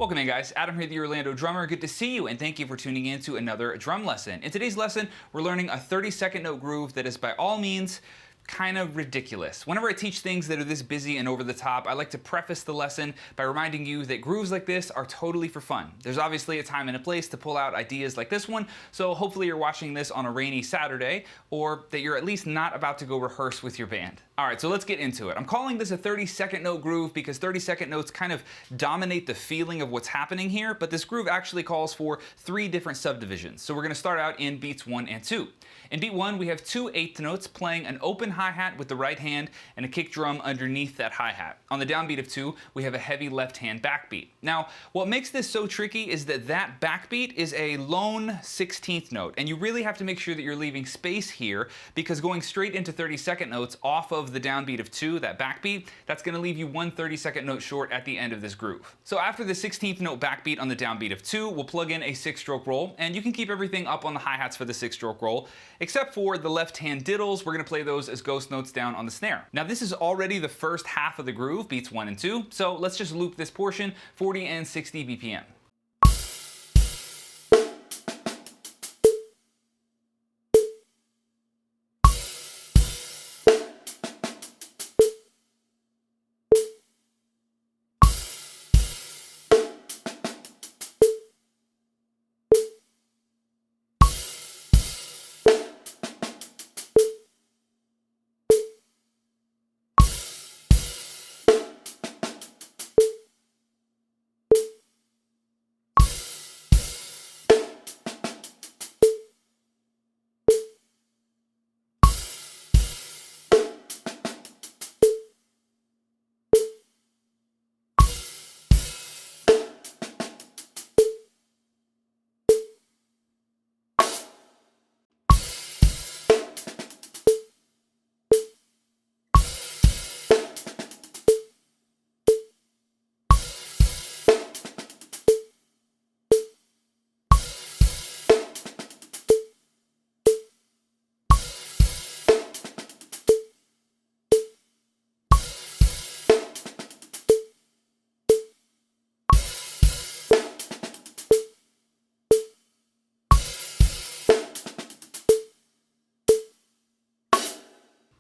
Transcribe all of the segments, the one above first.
Welcome in, guys. Adam here, the Orlando drummer. Good to see you, and thank you for tuning in to another drum lesson. In today's lesson, we're learning a 30-second note groove that is by all means kind of ridiculous. Whenever I teach things that are this busy and over the top, I like to preface the lesson by reminding you that grooves like this are totally for fun. There's obviously a time and a place to pull out ideas like this one, so hopefully you're watching this on a rainy Saturday, or that you're at least not about to go rehearse with your band. Alright, so let's get into it. I'm calling this a 30-second note groove because 30-second notes kind of dominate the feeling of what's happening here, but this groove actually calls for 3 different subdivisions. So we're going to start out in beats 1 and 2. In beat 1, we have 2 eighth notes playing an open hi-hat with the right hand and a kick drum underneath that hi-hat. On the downbeat of 2, we have a heavy left hand backbeat. Now, what makes this so tricky is that that backbeat is a lone 16th note, and you really have to make sure that you're leaving space here, because going straight into 30-second notes off of the downbeat of 2, that backbeat, that's going to leave you one 30-second note short at the end of this groove. So after the 16th note backbeat on the downbeat of 2, we'll plug in a 6-stroke roll, and you can keep everything up on the hi-hats for the 6-stroke roll, except for the left hand diddles. We're going to play those as ghost notes down on the snare. Now this is already the first half of the groove, beats 1 and 2, so let's just loop this portion 40 and 60 BPM.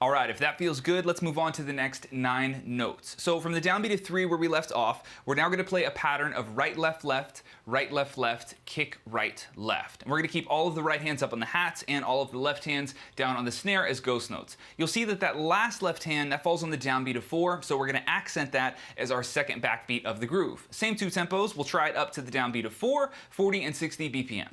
Alright, if that feels good, let's move on to the next 9 notes. So from the downbeat of 3 where we left off, we're now going to play a pattern of right, left, left, right, left, left, kick, right, left. And we're going to keep all of the right hands up on the hats and all of the left hands down on the snare as ghost notes. You'll see that that last left hand, that falls on the downbeat of 4, so we're going to accent that as our second backbeat of the groove. Same 2 tempos, we'll try it up to the downbeat of 4, 40 and 60 BPM.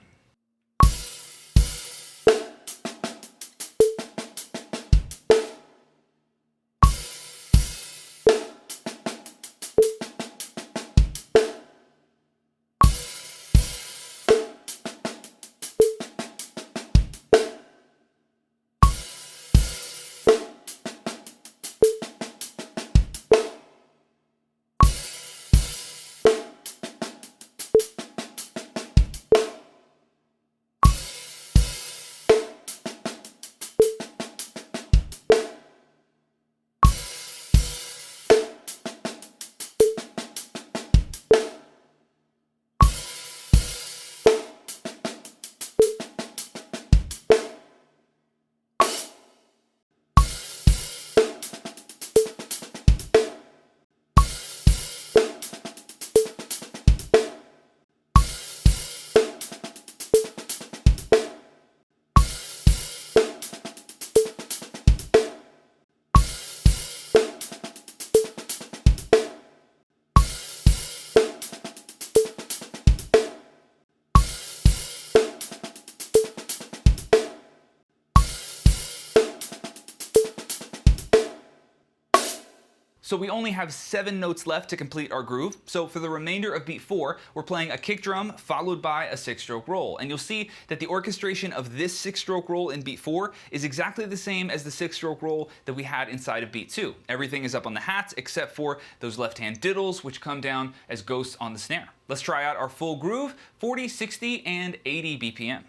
So we only have 7 notes left to complete our groove. So for the remainder of beat 4, we're playing a kick drum followed by a 6-stroke roll. And you'll see that the orchestration of this 6-stroke roll in beat 4 is exactly the same as the 6-stroke roll that we had inside of beat 2. Everything is up on the hats except for those left-hand diddles, which come down as ghosts on the snare. Let's try out our full groove, 40, 60, and 80 BPM.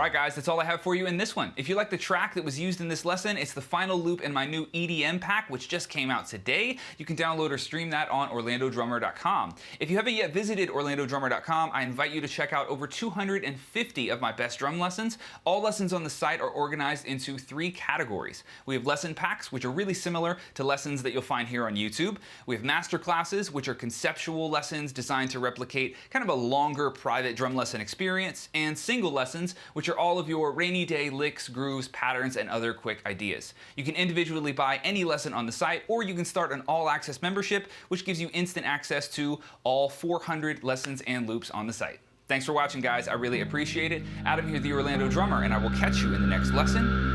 Alright guys, that's all I have for you in this one. If you like the track that was used in this lesson, it's the final loop in my new EDM pack, which just came out today. You can download or stream that on orlandodrummer.com. If you haven't yet visited orlandodrummer.com, I invite you to check out over 250 of my best drum lessons. All lessons on the site are organized into 3 categories. We have lesson packs, which are really similar to lessons that you'll find here on YouTube. We have master classes, which are conceptual lessons designed to replicate kind of a longer private drum lesson experience, and single lessons, which are all of your rainy day licks, grooves, patterns, and other quick ideas. You can individually buy any lesson on the site, or you can start an all-access membership, which gives you instant access to all 400 lessons and loops on the site. Thanks for watching, guys. I really appreciate it. Adam here, the Orlando Drummer, and I will catch you in the next lesson.